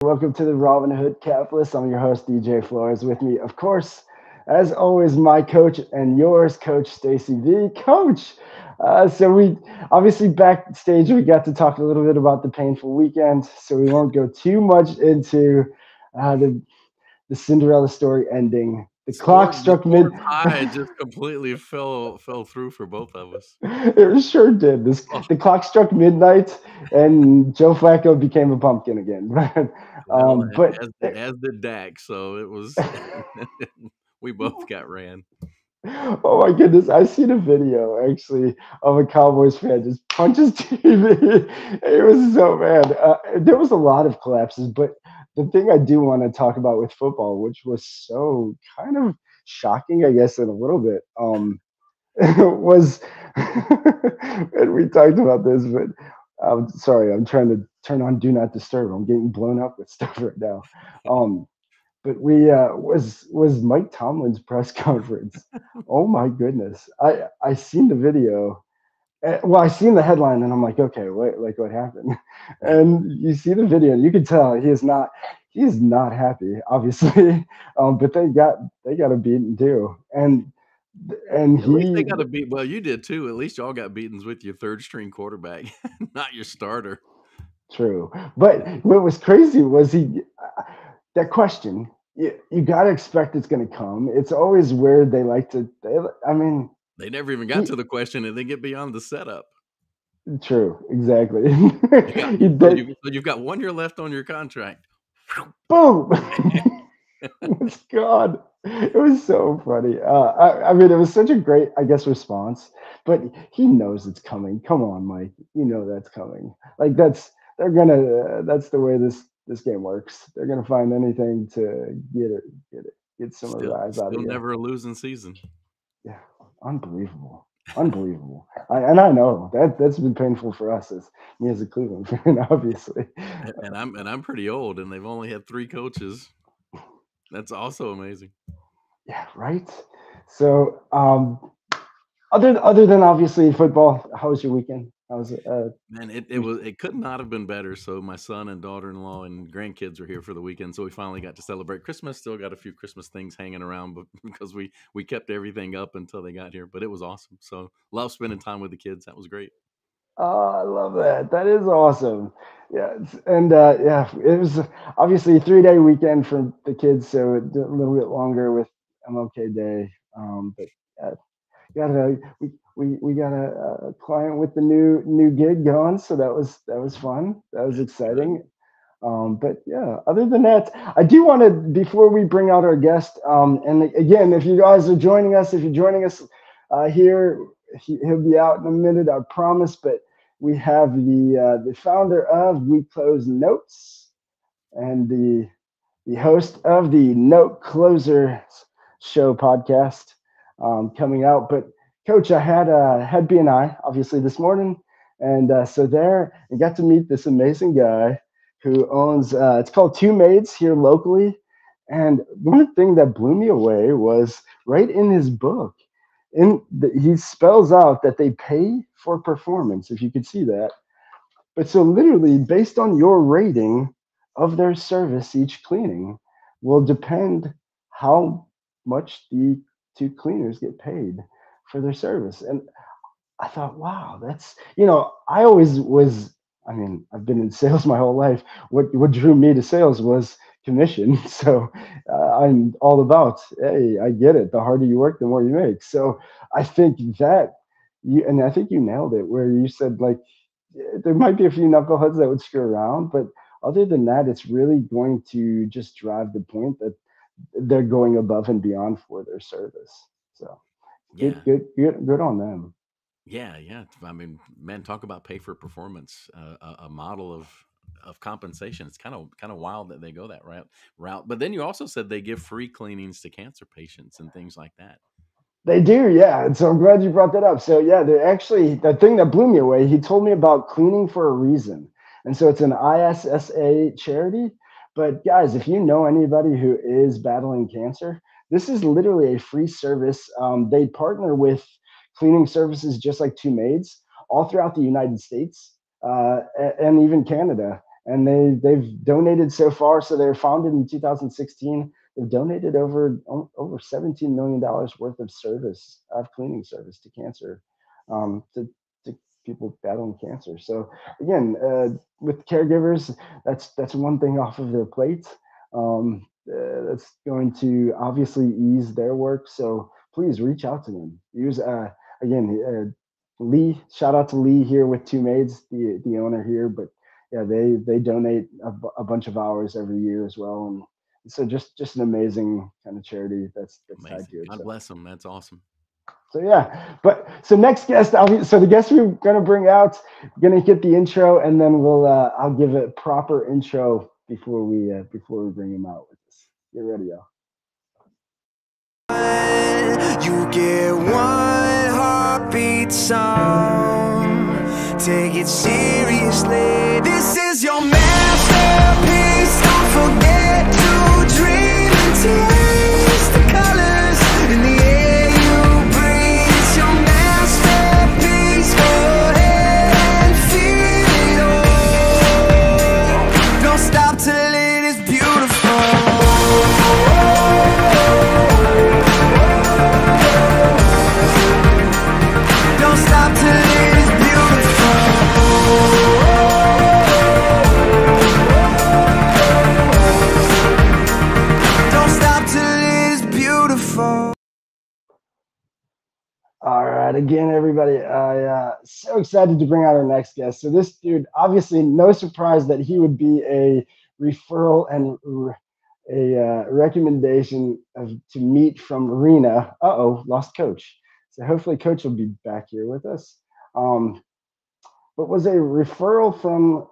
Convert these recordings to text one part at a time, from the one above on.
Welcome to the Robinhood Capitalists. I'm your host, DJ Flores. With me, of course, as always, my coach and yours, Coach Stacey B. Coach, so we obviously backstage, we got to talk a little bit about the painful weekend, so we won't go too much into the Cinderella story ending. The clock The struck mid. sports high just completely fell through for both of us. It sure did. Oh, The clock struck midnight, and Joe Flacco became a pumpkin again. well, But as did Dak, so it was we both got ran. oh my goodness, I seen a video actually of a Cowboys fan just punch his TV. It was so bad. There was a lot of collapses, but the thing I do want to talk about with football, which was so kind of shocking, I guess, in a little bit, was, and we talked about this, but I'm sorry, I'm trying to turn on Do Not Disturb. I'm getting blown up with stuff right now. Um, but we was Mike Tomlin's press conference. Oh my goodness! I seen the video. Well, I seen the headline, and I'm like, okay, wait, like what happened? Yeah, And you see the video, and you can tell he is not happy, obviously. But they got a beaten too, and at least they he got to beat. Well, you did too. At least y'all got beatings with your third string quarterback, not your starter. true. But what was crazy was that question. You got to expect it's going to come. It's always where they like to. I mean, They never even got he to the question, and they get beyond the setup. true, exactly. You got He did. so you've got 1 year left on your contract. Boom. It's God. It was so funny. I mean, it was such a great, I guess, response. But he knows it's coming. Come on, Mike. You know that's coming. Like they're gonna. That's the way this game works. They're gonna find anything to get some of the Still, rise out of still you. never a losing season. Yeah, unbelievable, unbelievable. And I know that's been painful for us as me as a Cleveland fan, obviously. And I'm pretty old, and they've only had 3 coaches. That's also amazing. Yeah, right. So, other than obviously football, how was your weekend? How was it? Man, You, it could not have been better. So my son and daughter-in-law and grandkids were here for the weekend, so we finally got to celebrate Christmas. Still got a few Christmas things hanging around, but because we kept everything up until they got here. But it was awesome. So love spending time with the kids. That was great. oh, I love that. That is awesome. Yeah, and yeah, it was obviously a 3 day weekend for the kids, so a little bit longer with MLK Day. But yeah, we got a client with the new gig going, so that was fun. That was That's good. exciting. But yeah, other than that, I do want to, before we bring out our guest, and again, if you guys are joining us, if you're joining us here, he'll be out in a minute, I promise. But we have the founder of We Close Notes and the host of the Note Closer Show podcast coming out. But Coach, I had BNI obviously this morning, and so there I got to meet this amazing guy who owns. It's called Two Maids here locally, and one thing that blew me away was right in his book. He spells out that they pay for performance. If you could see that, but so literally, based on your rating of their service, each cleaning will depend how much the two cleaners get paid for their service. And I thought, wow, I always was. I mean, I've been in sales my whole life. What drew me to sales was commission. So I'm all about, hey, I get it. The harder you work, the more you make. So I think and I think you nailed it, where you said like there might be a few knuckleheads that would screw around, but other than that, it's really going to just drive the point that they're going above and beyond for their service. So good, Yeah. good, good, good on them. Yeah, yeah. I mean, man, talk about pay for performance, a model of compensation. It's kind of wild that they go that route. But then you also said they give free cleanings to cancer patients and things like that. They do, yeah. And so I'm glad you brought that up. So yeah, they're actually the thing that blew me away. He told me about cleaning for a reason, and so it's an ISSA charity. But guys, if you know anybody who is battling cancer, this is literally a free service. They partner with cleaning services just like Two Maids all throughout the United States and even Canada. and they've donated so far. So they were founded in 2016. They've donated over $17 million worth of service, of cleaning service to cancer, to people battling cancer. So again, with caregivers, that's one thing off of their plate. That's going to obviously ease their work. So please reach out to them. Use again, Lee. Shout out to Lee here with Two Maids, the owner here. But yeah, they donate a bunch of hours every year as well, and so just an amazing kind of charity that's tied to it. God so. bless them. That's awesome. So yeah, so next guest, so the guest we're gonna bring out, gonna get the intro, and then I'll give a proper intro before we bring him out with us. Get ready, y'all. You get one heartbeat song. Take it seriously. This is your masterpiece. Don't forget to dream and taste the colors in the air you breathe. It's your masterpiece. Go ahead and feel it all. Don't stop till it is beautiful. Don't stop till it is beautiful. Don't stop till it is beautiful. All right, again, everybody, so excited to bring out our next guest. So this dude, obviously, no surprise that he would be a referral and a recommendation to meet from Rena. Lost Coach. So hopefully Coach will be back here with us. But was a referral from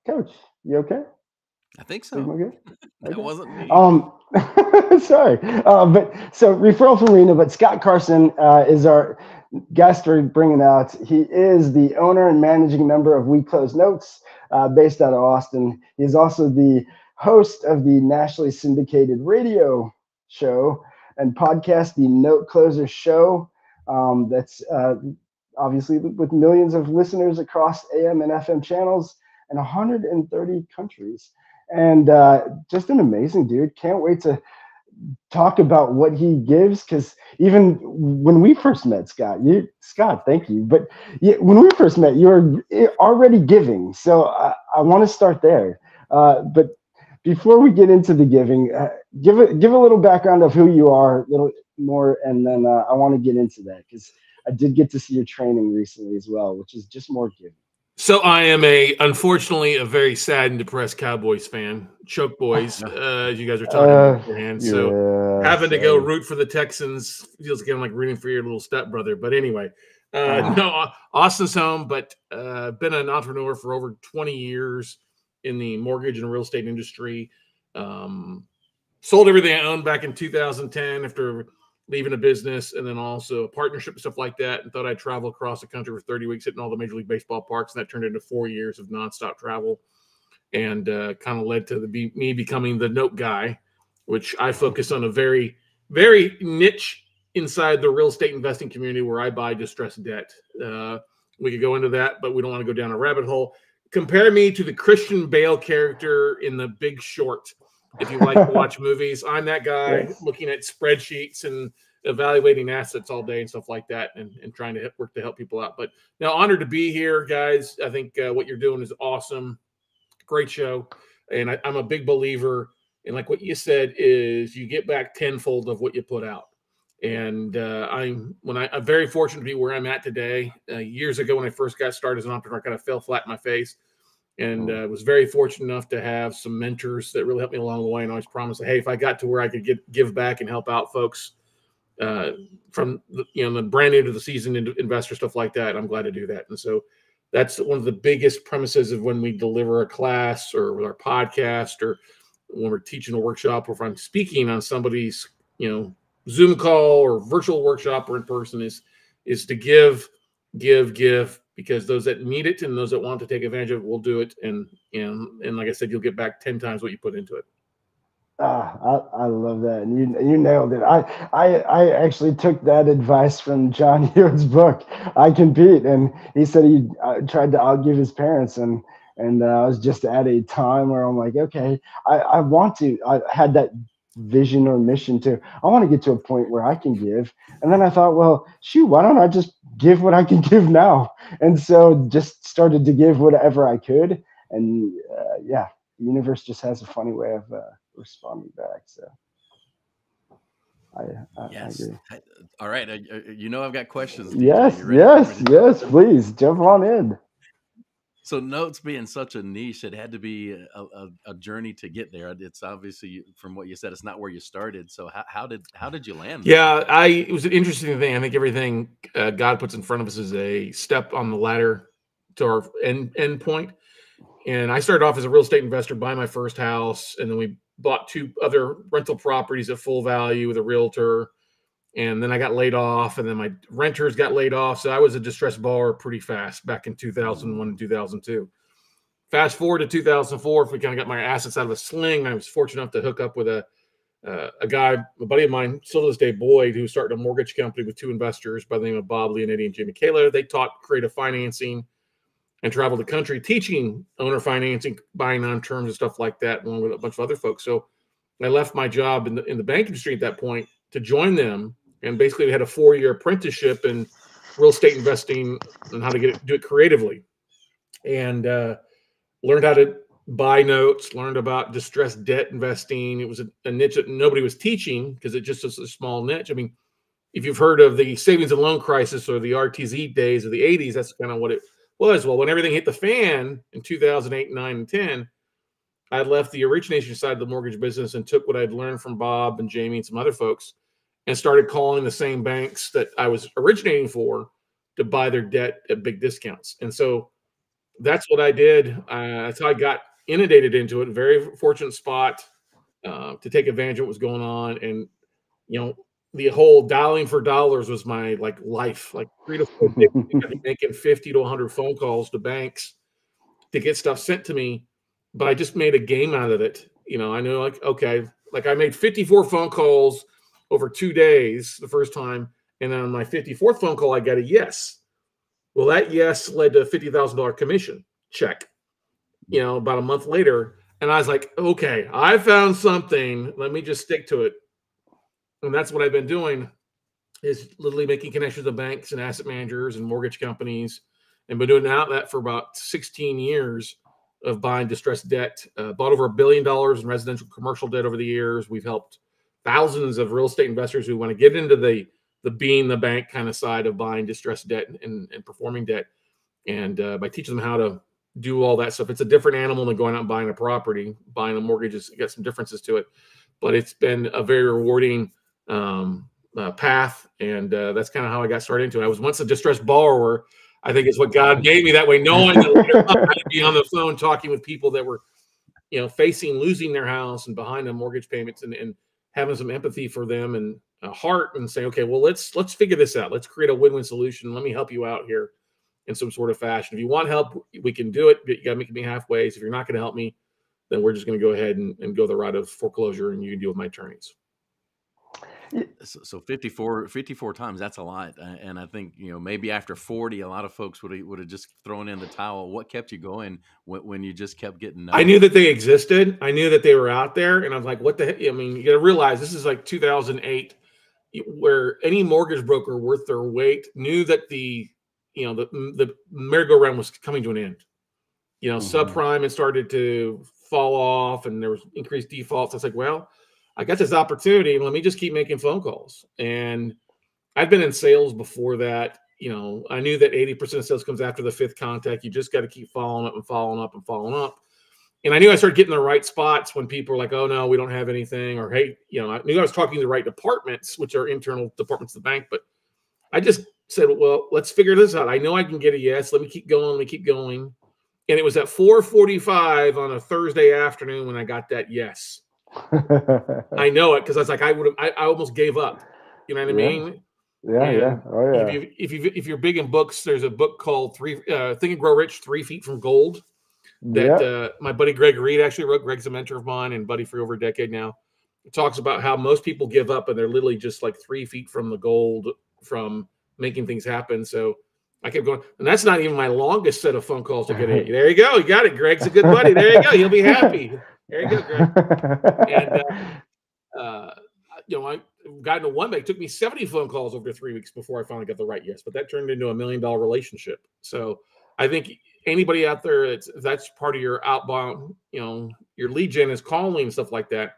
Coach. You okay? I think so. Okay? That wasn't me. Sorry. But so referral from Rena, but Scott Carson is our guest we're bringing out. He is the owner and managing member of We Close Notes, based out of Austin. He is also the host of the nationally syndicated radio show and podcast, the Note Closer Show. That's obviously with millions of listeners across AM and FM channels in 130 countries. And just an amazing dude. Can't wait to talk about what he gives, because even when we first met, Scott, thank you. But when we first met, you were already giving. So I want to start there. But before we get into the giving, give a little background of who you are, a little more, and then I want to get into that, because I did get to see your training recently as well, which is just more giving. So I am unfortunately a very sad and depressed Cowboys fan. Choke boys, as you guys are talking beforehand. So having to go root for the Texans feels like I'm like rooting for your little stepbrother. But anyway, no, Austin's home, but been an entrepreneur for over 20 years in the mortgage and real estate industry. Sold everything I owned back in 2010 after leaving a business, and then also a partnership and stuff like that, and thought I'd travel across the country for 30 weeks hitting all the Major League Baseball parks, and that turned into 4 years of nonstop travel, and kind of led to me becoming the note guy, which I focus on a very, very niche inside the real estate investing community where I buy distressed debt. We could go into that, but we don't want to go down a rabbit hole. Compare me to the Christian Bale character in The Big Short. If you like to watch movies, I'm that guy looking at spreadsheets and evaluating assets all day and stuff like that, and trying to work to help people out. But now, honored to be here, guys. I think what you're doing is awesome. Great show. And I'm a big believer in, like what you said, is you get back tenfold of what you put out. And I'm very fortunate to be where I'm at today. Years ago, when I first got started as an entrepreneur, I kind of fell flat in my face. And was very fortunate enough to have some mentors that really helped me along the way, and always promised, hey, if I got to where I could give back and help out folks from the brand new to the seasoned investor, stuff like that, I'm glad to do that. And so that's one of the biggest premises of when we deliver a class or with our podcast, or when we're teaching a workshop, or if I'm speaking on somebody's Zoom call or virtual workshop or in person, is to give, because those that need it and those that want to take advantage of it will do it. And like I said, you'll get back 10 times what you put into it. I love that. And you nailed it. I actually took that advice from John Hewitt's book, I Compete. And he said he tried to outgive his parents, and And I was just at a time where I'm like, okay, I had that vision or mission I want to get to a point where I can give. And then I thought, well, shoot, why don't I just give what I can give now? And so just started to give whatever I could. And yeah, the universe just has a funny way of responding back. So I agree. All right. I've got questions. DJ. Yes, please jump on in. So notes being such a niche, it had to be a journey to get there. It's obviously, from what you said, it's not where you started. So how did you land there? Yeah, it was an interesting thing. I think everything God puts in front of us is a step on the ladder to our end point. And I started off as a real estate investor, buying my first house, and then we bought 2 other rental properties at full value with a realtor. And then I got laid off, and then my renters got laid off. So I was a distressed borrower pretty fast back in 2001 and 2002. Fast forward to 2004, if we kind of got my assets out of a sling, I was fortunate enough to hook up with a buddy of mine, still to this day, Boyd, who started a mortgage company with 2 investors by the name of Bob Leonetti and Jimmy Kaler. They taught creative financing and traveled the country teaching owner financing, buying on terms and stuff like that, along with a bunch of other folks. So I left my job in the banking industry at that point to join them. And basically we had a 4-year apprenticeship in real estate investing and how to do it creatively. And learned how to buy notes, learned about distressed debt investing. It was a niche that nobody was teaching because it just was a small niche. I mean, if you've heard of the savings and loan crisis or the RTZ days of the 80s, that's kind of what it was. Well, when everything hit the fan in 2008, 9, and 10, I left the origination side of the mortgage business and took what I'd learned from Bob and Jamie and some other folks and started calling the same banks that I was originating for to buy their debt at big discounts. And so that's what I did. That's how I got inundated into it. Very fortunate spot to take advantage of what was going on. And, the whole dialing for dollars was my life, 3 to 4 days, making 50 to 100 phone calls to banks to get stuff sent to me. But I just made a game out of it. I knew I made 54 phone calls over 2 days the first time. And then on my 54th phone call, I got a yes. Well, that yes led to a $50,000 commission check, about a month later. And I was like, okay, I found something. Let me just stick to it. And that's what I've been doing, is literally making connections to banks and asset managers and mortgage companies, and been doing that for about 16 years of buying distressed debt. Bought over $1 billion in residential commercial debt over the years. We've helped thousands of real estate investors who want to get into the being the bank kind of side of buying distressed debt and performing debt. And by teaching them how to do all that stuff, it's a different animal than going out and buying a property. Buying a mortgage has got some differences to it, but it's been a very rewarding path. And that's kind of how I got started into it. I was once a distressed borrower. I think it's what God gave me that way, knowing that later on I'd be on the phone talking with people that were, facing losing their house and behind on mortgage payments, and having some empathy for them and a heart, and saying, okay, well, let's figure this out. Let's create a win-win solution. Let me help you out here in some sort of fashion. If you want help, we can do it, but you got to make me halfway. If you're not going to help me, then we're just going to go ahead and go the route of foreclosure, and you can deal with my attorneys. So 54 times, that's a lot. And I think, maybe after 40, a lot of folks would have just thrown in the towel. What kept you going when you just kept getting nuts? I knew that they existed. I knew that they were out there. And I was like, what the heck? I mean, you got to realize this is like 2008, where any mortgage broker worth their weight knew that the merry-go-round was coming to an end. Subprime had started to fall off, and there was increased defaults. I was like, well, I got this opportunity. Let me just keep making phone calls. And I've been in sales before that. I knew that 80% of sales comes after the 5th contact. You just got to keep following up and following up and following up. And I knew I started getting the right spots when people were like, oh, no, we don't have anything. Or, hey, I knew I was talking to the right departments, which are internal departments of the bank. But I just said, well, let's figure this out. I know I can get a yes. Let me keep going. Let me keep going. And it was at 4:45 on a Thursday afternoon when I got that yes. I know it, because I was like, I almost gave up. You know what I mean? Yeah. Oh yeah. If you're big in books, there's a book called Think and Grow Rich, 3 Feet from Gold, that my buddy Greg Reed actually wrote. Greg's a mentor of mine and buddy for over a decade now. It talks about how most people give up, and they're literally just like 3 feet from the gold, from making things happen. So I kept going, and that's not even my longest set of phone calls to get in. There you go. You got it. Greg's a good buddy. There you go. You'll be happy. There you go, Greg. And, I got into one bank. It took me 70 phone calls over 3 weeks before I finally got the right yes. But that turned into $1 million relationship. So I think anybody out there, that's part of your outbound, your lead gen is calling and stuff like that.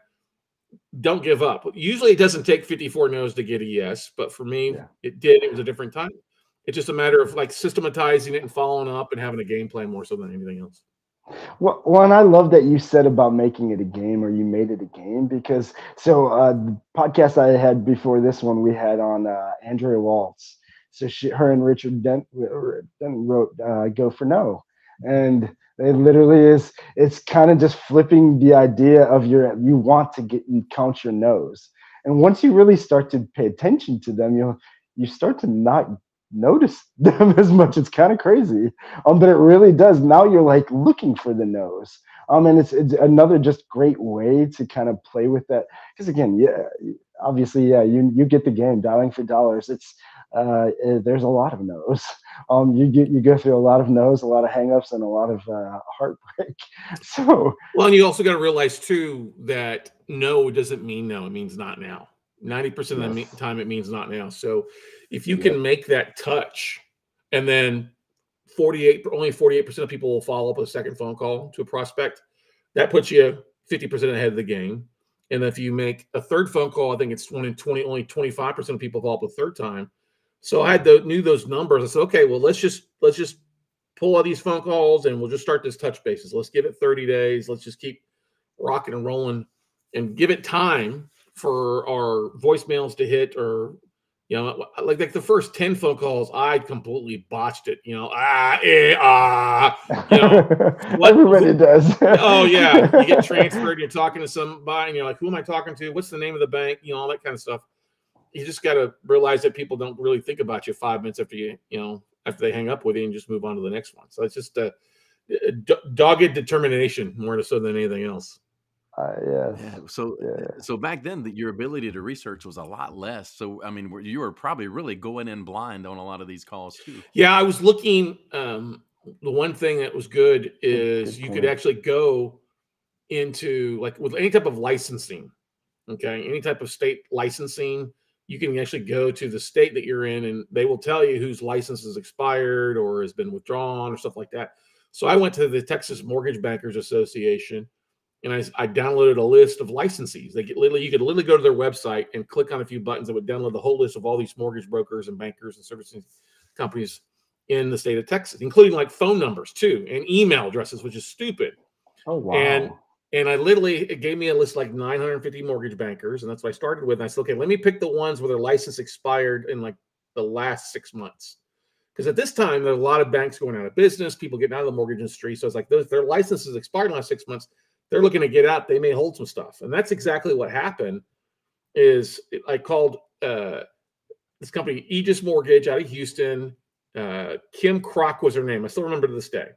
Don't give up. Usually it doesn't take 54 no's to get a yes. But for me, it did. It was a different time. It's just a matter of like systematizing it and following up and having a game plan more so than anything else. Well, and I love that you said about making it a game, or you made it a game, because the podcast I had before this one, we had on Andrea Waltz. So her and Richard Dent wrote Go for No. And it literally it's kind of just flipping the idea of you want to count your no's. And once you really start to pay attention to them, you start to not notice them as much. It's kind of crazy, but it really does. Now you're like looking for the no's, and it's another just great way to kind of play with that. Because again, obviously, you get the game, dialing for dollars. It's there's a lot of no's. You go through a lot of no's, a lot of hangups, and a lot of heartbreak. So and you also got to realize too that no doesn't mean no. It means not now. 90% of the time, it means not now. So if you can make that touch, and then only 48% of people will follow up with a second phone call to a prospect, that puts you 50% ahead of the game. And if you make a third phone call, I think it's 1 in 20, only 25% of people follow up a third time. So I knew those numbers. I said, okay, well, let's just pull all these phone calls and we'll just start this touch basis. Let's give it 30 days. Let's just keep rocking and rolling and give it time for our voicemails to hit, or like the first 10 phone calls, I completely botched it. Everybody does. Oh yeah, you get transferred. You're talking to somebody, and you're like, "Who am I talking to? What's the name of the bank?" All that kind of stuff. You just got to realize that people don't really think about you 5 minutes after after they hang up with you, and just move on to the next one. So it's just a dogged determination more so than anything else. So back then, your ability to research was a lot less. So I mean, you were probably really going in blind on a lot of these calls too. Yeah, I was looking. The one thing that was good is you could actually go into, like, with any type of licensing, any type of state licensing, you can actually go to the state that you're in, and they will tell you whose license is expired or has been withdrawn or stuff like that. So I went to the Texas Mortgage Bankers Association, and I downloaded a list of licensees. You could literally go to their website and click on a few buttons that would download the whole list of all these mortgage brokers and bankers and servicing companies in the state of Texas, including like phone numbers too and email addresses, which is stupid. Oh wow! And it gave me a list like 950 mortgage bankers, and that's what I started with. And I said, okay, let me pick the ones where their license expired in like the last 6 months, because at this time there are a lot of banks going out of business, people getting out of the mortgage industry. So it's like their licenses expired in the last 6 months. They're looking to get out. They may hold some stuff. And that's exactly what happened. I called this company, Aegis Mortgage, out of Houston. Kim Kroc was her name. I still remember to this day.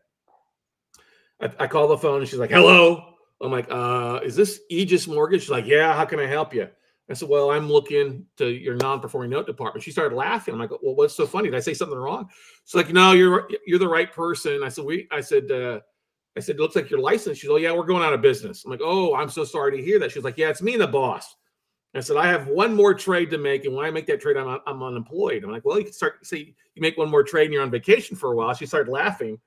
I called the phone and she's like, hello. I'm like, is this Aegis Mortgage? She's like, yeah, how can I help you? I said, well, I'm looking to your non-performing note department. She started laughing. I'm like, well, what's so funny? Did I say something wrong? She's like, no, you're the right person. I said, it looks like your license. She's like, oh, yeah, we're going out of business. I'm like, oh, I'm so sorry to hear that. She's like, yeah, it's me and the boss. I said, I have one more trade to make. And when I make that trade, I'm unemployed. I'm like, well, you can start to say you make one more trade and you're on vacation for a while. She started laughing.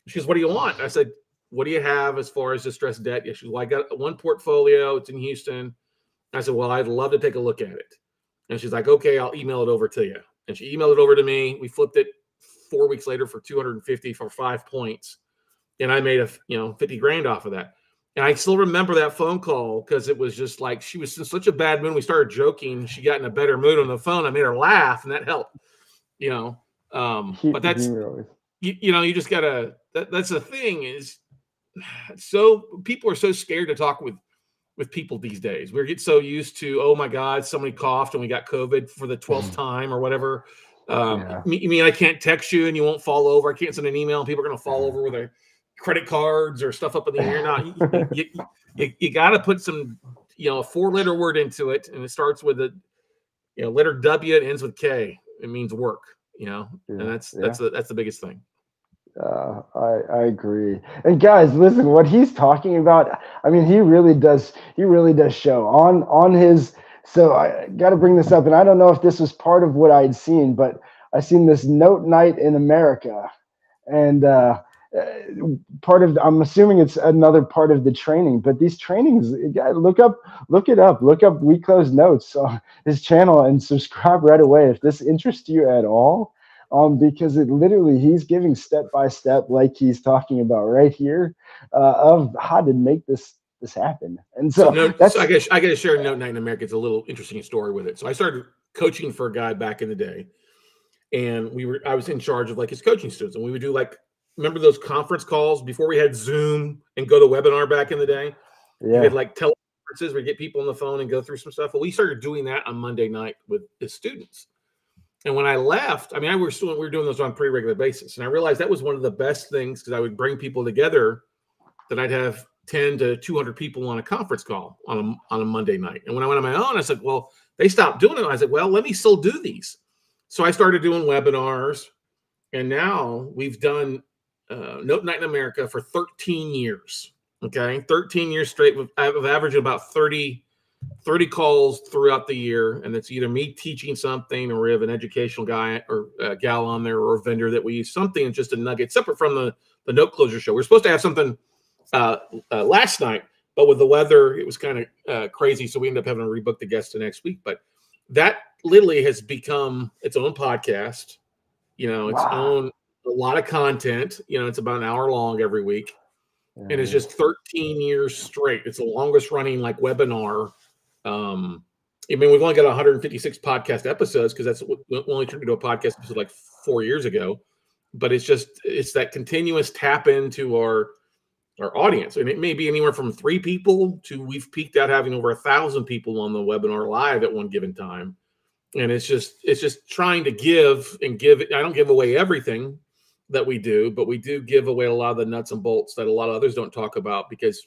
She goes, what do you want? I said, what do you have as far as distressed debt? She goes, well, I got one portfolio. It's in Houston. I said, well, I'd love to take a look at it. And she's like, okay, I'll email it over to you. And she emailed it over to me. We flipped it 4 weeks later for $250 for 5 points. And I made $50,000 off of that. And I still remember that phone call because it was just like she was in such a bad mood. We started joking. She got in a better mood on the phone. I made her laugh, and that helped. But that's you just gotta. That's the thing is, so people are so scared to talk with people these days. We get so used to, oh my God, somebody coughed and we got COVID for the 12th time or whatever. You mean I can't text you and you won't fall over? I can't send an email and people are going to fall over with their credit cards or stuff up in the air. No, you got to put some, a 4-letter word into it, and it starts with a letter W. It ends with K. It means work. and that's the biggest thing. I agree. And guys, listen, what he's talking about, I mean, he really does show on his, so I got to bring this up, and I don't know if this was part of what I'd seen, but I seen this Note Night in America, and part of, I'm assuming it's another part of the training, but these trainings, look it up, We Close Notes on his channel and subscribe right away if this interests you at all. Because it literally, he's giving step by step, like he's talking about right here, of how to make this happen. And so I got to share Note Night in America. It's a little interesting story with it. So I started coaching for a guy back in the day, and I was in charge of like his coaching students, and we would do like, remember those conference calls before we had Zoom and go to webinar back in the day? Yeah. We had like teleconferences where we get people on the phone and go through some stuff. Well, we started doing that on Monday night with his students. And when I left, I mean, we were doing those on a pretty regular basis. And I realized that was one of the best things, because I would bring people together, that I'd have 10 to 200 people on a conference call on a Monday night. And when I went on my own, I said, well, they stopped doing it. I said, well, let me still do these. So I started doing webinars. And now we've done Note Night in America for 13 years. Okay. 13 years straight. I've averaged about 30 calls throughout the year, and it's either me teaching something, or we have an educational guy or a gal on there, or a vendor that we use, something, just a nugget separate from the note closure show. We're supposed to have something last night, but with the weather, it was kind of crazy, so we ended up having to rebook the guest to next week. But that literally has become its own podcast, its own, a lot of content. It's about an hour long every week, and it's just 13 years straight. It's the longest running like webinar. I mean, we've only got 156 podcast episodes, because we only turned into a podcast episode like 4 years ago. But it's that continuous tap into our audience, and it may be anywhere from 3 people to we've peaked out having over 1,000 people on the webinar live at one given time. And it's just trying to give. I don't give away everything that we do, but we do give away a lot of the nuts and bolts that a lot of others don't talk about, because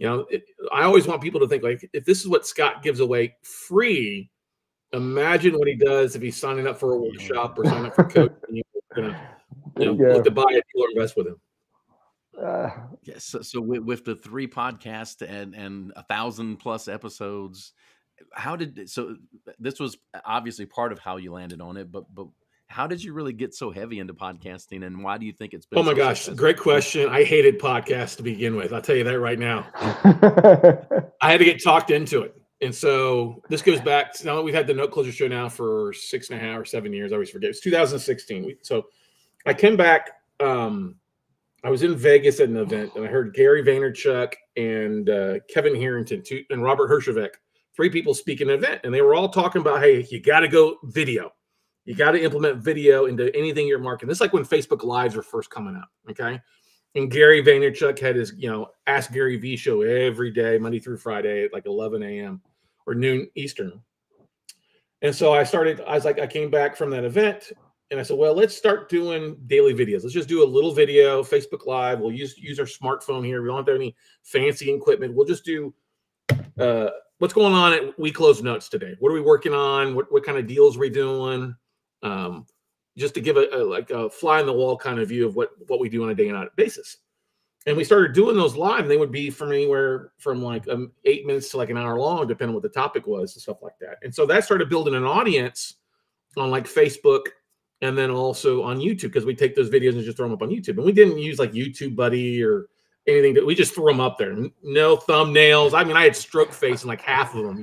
I always want people to think, like, if this is what Scott gives away free, imagine what he does if he's signing up for a workshop or signing up for coaching. You're going to look to buy a deal or invest with him. Yes. So with the 3 podcasts and 1,000+ episodes, this was obviously part of how you landed on it, but how did you really get so heavy into podcasting, and why do you think it's been? Oh my gosh, great question. I hated podcasts to begin with. I'll tell you that right now. I had to get talked into it. And so this goes back to, now that we've had the Note Closure Show now for 6.5 or 7 years. I always forget. It's 2016. So I came back. I was in Vegas at an event, and I heard Gary Vaynerchuk and Kevin Harrington and Robert Herjavec, 3 people speak at an event. And they were all talking about, hey, you got to go video. You got to implement video into anything you're marketing. This is like when Facebook Lives were first coming out, okay? And Gary Vaynerchuk had his, Ask Gary V show every day, Monday through Friday at like 11 a.m. or noon Eastern. And so I came back from that event, and I said, well, let's start doing daily videos. Let's just do a little video, Facebook Live. We'll use our smartphone here. We don't have to have any fancy equipment. We'll just do what's going on at We Close Notes today. What are we working on? What kind of deals are we doing? Just to give a fly in the wall kind of view of what we do on a day and night basis. And we started doing those live, and they would be from anywhere from like 8 minutes to like an hour long, depending on what the topic was and stuff like that. And so that started building an audience on like Facebook, and then also on YouTube, because we take those videos and just throw them up on YouTube. And we didn't use like YouTube Buddy or anything. We just threw them up there. No thumbnails. I mean, I had stroke face in like half of them,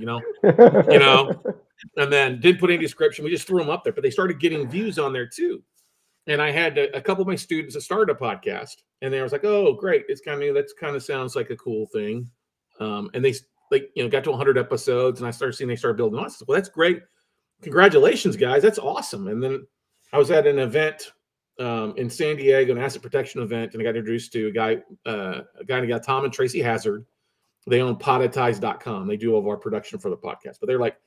and then didn't put any description. We just threw them up there, but they started getting views on there too. And I had a couple of my students that started a podcast, and they was like, "Oh, great! That's kind of sounds like a cool thing." And they got to 100 episodes, and I started seeing they started building. I said, "Well, that's great! Congratulations, guys! That's awesome!" And then I was at an event in San Diego, an asset protection event, and I got introduced to a guy named Tom and Tracy Hazard. They own podetize.com. They do all of our production for the podcast. But they're like,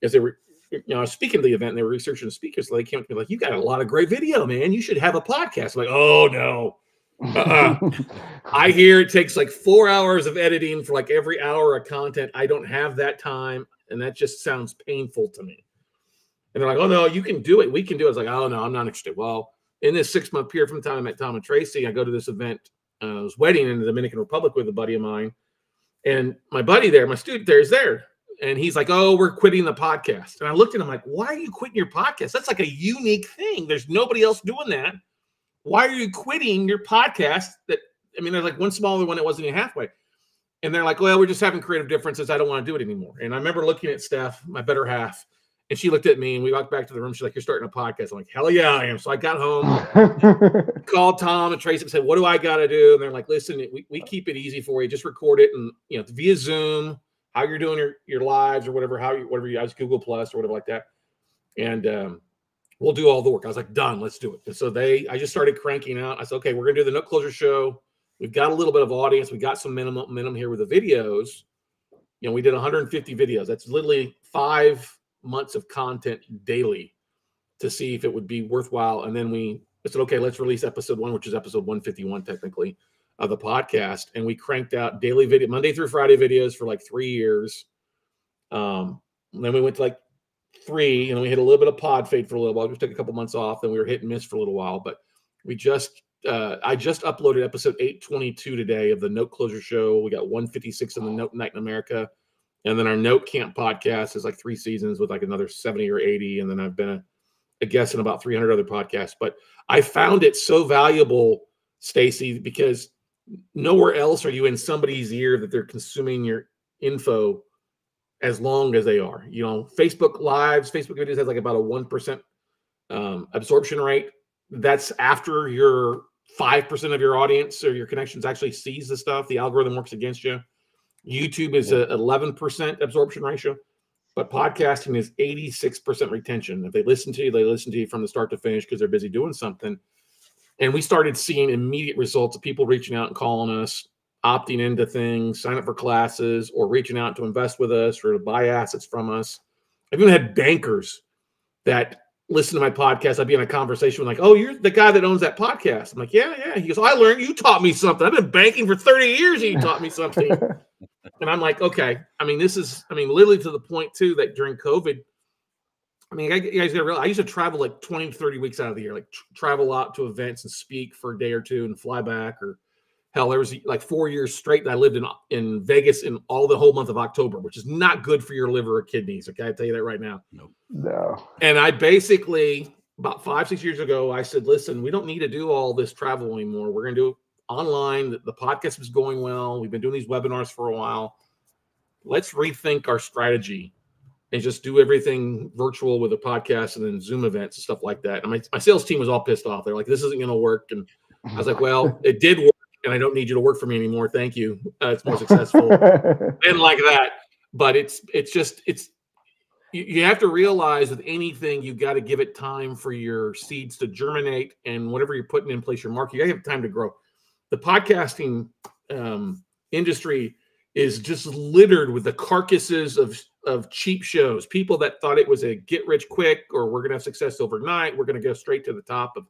as they were, I was speaking to the event, and they were researching the speakers. So they came up to me like, "You got a lot of great video, man. You should have a podcast." I'm like, "Oh no." I hear it takes like 4 hours of editing for like every hour of content. I don't have that time, and that just sounds painful to me. And they're like, oh, no, you can do it. We can do it. I was like, oh, no, I'm not interested. Well, in this 6-month period from the time I met Tom and Tracy, I go to this event, this wedding in the Dominican Republic with a buddy of mine. And my buddy there, my student there is there. And he's like, oh, we're quitting the podcast. And I looked at him like, why are you quitting your podcast? That's like a unique thing. There's nobody else doing that. Why are you quitting your podcast? There's like one smaller one that wasn't even halfway. And they're like, well, we're just having creative differences. I don't want to do it anymore. And I remember looking at Steph, my better half, and she looked at me and we walked back to the room. She's like, you're starting a podcast. I'm like, hell yeah, I am. So I got home, called Tom and Tracy and said, what do I got to do? And they're like, listen, we keep it easy for you. Just record it. And, via Zoom, how you're doing your lives or whatever, whatever you guys, Google Plus or whatever like that. And we'll do all the work. I was like, done, let's do it. And so I just started cranking out. I said, okay, we're going to do the Note Closure show. We've got a little bit of audience. We got some minimum here with the videos. We did 150 videos. That's literally 5 months of content daily to see if it would be worthwhile. And then I said, okay, let's release episode 1, which is episode 151 technically of the podcast. And we cranked out daily video, Monday through Friday videos for like 3 years. Then we went to like 3, and we hit a little bit of pod fade for a little while. We took a couple months off, then we were hit and miss for a little while. But I just uploaded episode 822 today of the Note Closure Show. We got 156 on the Note Night in America. And then our Note Camp podcast is like 3 seasons with like another 70 or 80. And then I've been a guest in about 300 other podcasts. But I found it so valuable, Stacey, because nowhere else are you in somebody's ear that they're consuming your info as long as they are. Facebook Lives, Facebook videos has like about a 1% absorption rate. That's after your 5% of your audience or your connections actually sees the stuff. The algorithm works against you. YouTube is a 11% absorption ratio, but podcasting is 86% retention. If they listen to you from the start to finish because they're busy doing something. And we started seeing immediate results of people reaching out and calling us, opting into things, sign up for classes, or reaching out to invest with us or to buy assets from us. I've even had bankers that listen to my podcast. I'd be in a conversation with like, oh, you're the guy that owns that podcast. I'm like, yeah. He goes, I learned, you taught me something. I've been banking for 30 years and you taught me something. And I'm like, okay. Literally to the point too, that during COVID, you guys gotta realize, I used to travel like 20 to 30 weeks out of the year, like travel out to events and speak for a day or two and fly back. Or hell, there was like 4 years straight that I lived in Vegas in all the whole month of October, which is not good for your liver or kidneys. Okay, I tell you that right now. No. And I basically, about 5-6 years ago, I said, listen, we don't need to do all this travel anymore. We're going to do it online. The podcast is going well. We've been doing these webinars for a while. Let's rethink our strategy and just do everything virtual with a podcast and then Zoom events and stuff like that. And my sales team was all pissed off. They're like, this isn't going to work. And I was like, well, it did work, and I don't need you to work for me anymore. Thank you. It's more successful. And like that. But you have to realize with anything, you got to give it time for your seeds to germinate, and whatever you're putting in place, your market, you got to have time to grow. The podcasting industry is just littered with the carcasses of cheap shows, people that thought it was a get rich quick, or we're going to have success overnight. We're going to go straight to the top of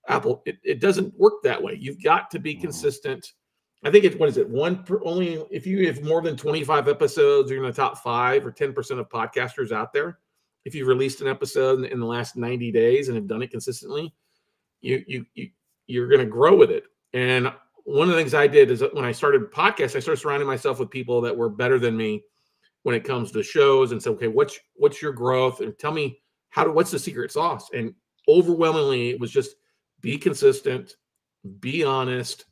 Apple. It doesn't work that way. You've got to be consistent. I think only if you have more than 25 episodes, you're in the top 5 or 10% of podcasters out there. If you've released an episode in the last 90 days and have done it consistently, you're going to grow with it. And one of the things I did is that when I started podcasts, I started surrounding myself with people that were better than me when it comes to shows, and said, okay, what's your growth? And tell me what's the secret sauce? And overwhelmingly, it was just be consistent, be honest.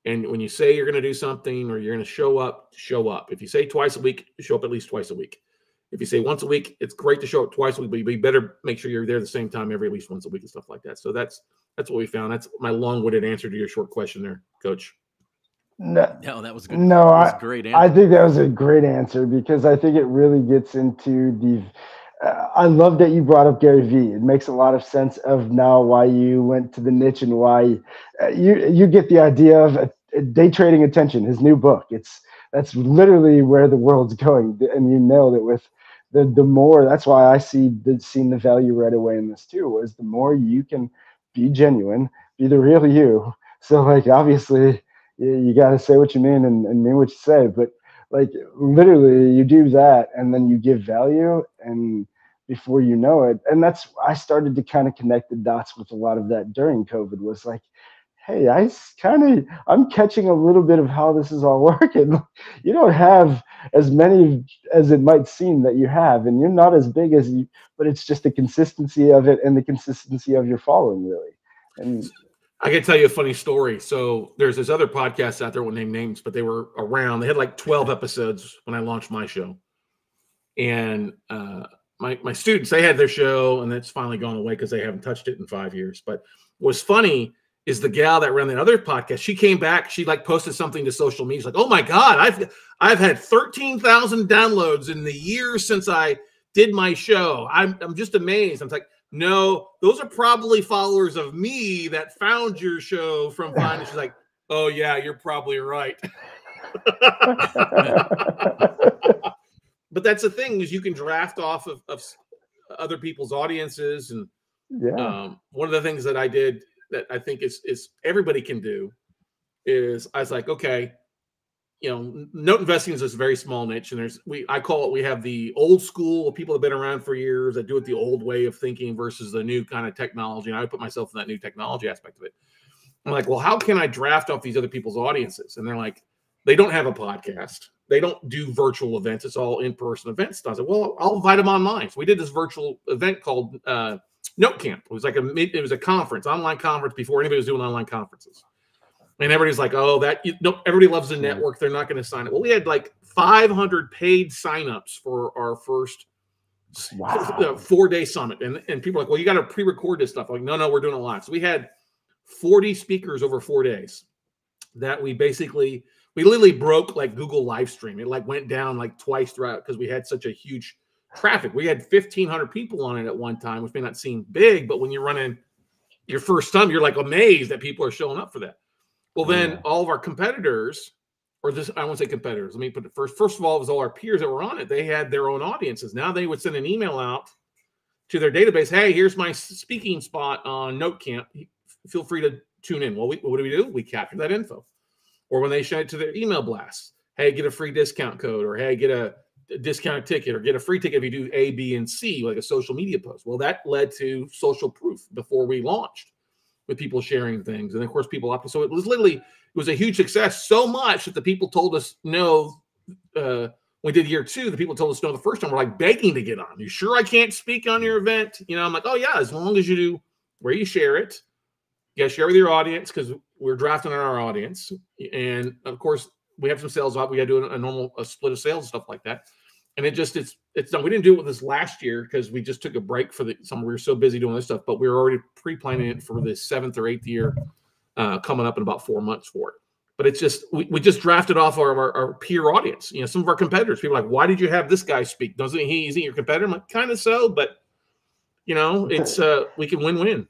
And when you say you're going to do something or you're going to show up, show up. If you say twice a week, show up at least twice a week. If you say once a week, it's great to show up twice a week, but you better make sure you're there at the same time at least once a week and stuff like that. So that's what we found. That's my long-winded answer to your short question there, Coach. No, that was good. No, that was a great answer. I think that was a great answer, because I think it really gets into the I love that you brought up Gary Vee. It makes a lot of sense of now why you went to the niche and why you get the idea of day trading attention, his new book. That's literally where the world's going. And you nailed it with the more. That's why I seen the value right away in this too, was the more you can be genuine, be the real you. So like, obviously you got to say what you mean and mean what you say, but like literally you do that and then you give value, and before you know it. And I started to kind of connect the dots with a lot of that during COVID, was like, hey, I'm catching a little bit of how this is all working. You don't have as many as it might seem that you have, and you're not as big as you, but it's just the consistency of it and the consistency of your following, really. And I can tell you a funny story. So there's this other podcast out there, won't name names, but they were around. They had like 12 episodes when I launched my show. And my students, they had their show, and it's finally gone away because they haven't touched it in 5 years. But what's funny is the gal that ran that other podcast, she came back, she like posted something to social media. She's like, oh my God, I've had 13,000 downloads in the years since I did my show. I'm just amazed. I'm like, no, those are probably followers of me that found your show from Vine. She's like, oh yeah, you're probably right. But that's the thing, is you can draft off of other people's audiences. And one of the things that I did that I think is everybody can do is, I was like, okay, note investing is this very small niche, and I call it, we have the old school people that have been around for years that do it the old way of thinking versus the new kind of technology. And I put myself in that new technology aspect of it. I'm like, well, how can I draft off these other people's audiences? And they're like, they don't have a podcast. They don't do virtual events. It's all in-person events. I was like, well, I'll invite them online. So we did this virtual event called Note Camp. It was like a conference, online conference, before anybody was doing online conferences. And everybody's like, oh, everybody loves the network. They're not going to sign it. Well, we had like 500 paid signups for our first 4-day summit. And people are like, well, you got to pre-record this stuff. I'm like, no, we're doing it live. So we had 40 speakers over 4 days that we literally broke like Google live stream. It like went down like twice throughout because we had such a huge traffic. We had 1,500 people on it at one time, which may not seem big, but when you're running your first time, you're like amazed that people are showing up for that. Well, then all of our competitors, I won't say competitors, let me put it first. First of all, it was all our peers that were on it. They had their own audiences. Now they would send an email out to their database. Hey, here's my speaking spot on Note Camp. Feel free to tune in. Well, what do? We capture that info. Or when they send it to their email blasts, hey, get a free discount code, or hey, get a discounted ticket, or get a free ticket if you do A, B, and C, like a social media post. Well, that led to social proof before we launched, with people sharing things. And of course, people opted. So it was a huge success, so much that the people told us no. When we did year 2, the people told us no the first time. We're like begging to get on. You sure I can't speak on your event? I'm like, oh yeah, as long as you do where you share it. You got to share with your audience, because we're drafting on our audience. And of course, we have some sales up. We got to do a split of sales and stuff like that. And it's done. We didn't do it with this last year because we just took a break for we were so busy doing this stuff, but we were already pre-planning it for the 7th or 8th year coming up in about 4 months for it. But it's just, we just drafted off our peer audience. Some of our competitors, people are like, why did you have this guy speak? Isn't he your competitor? I'm like, kind of so, but it's we can win-win.